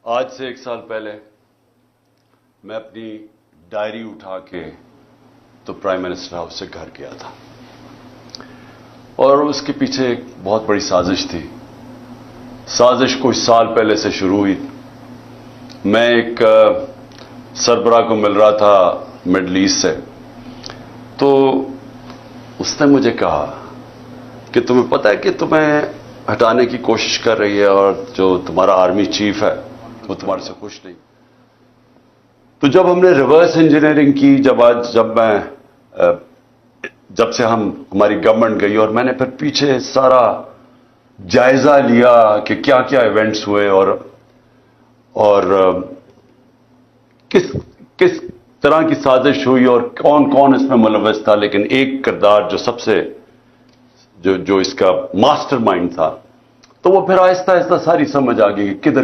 आज से 1 साल पहले मैं अपनी डायरी उठा के तो प्राइम मिनिस्टर हाउस से घर गया था और उसके पीछे एक बहुत बड़ी साजिश थी। साजिश कुछ साल पहले से शुरू हुई। मैं एक सरबराह को मिल रहा था मिडल ईस्ट से, तो उसने मुझे कहा कि तुम्हें पता है कि तुम्हें हटाने की कोशिश कर रही है और जो तुम्हारा आर्मी चीफ है वो तुम्हारे से खुश नहीं। तो जब हमने रिवर्स इंजीनियरिंग की, जब से हमारी गवर्नमेंट गई और मैंने फिर पीछे सारा जायजा लिया कि क्या क्या इवेंट्स हुए और किस तरह की साजिश हुई और कौन कौन इसमें मुलव्वस था, लेकिन एक किरदार जो सबसे जो इसका मास्टरमाइंड था, तो वो फिर आहिस्ता आहिस्ता सारी समझ आ गई कि किधर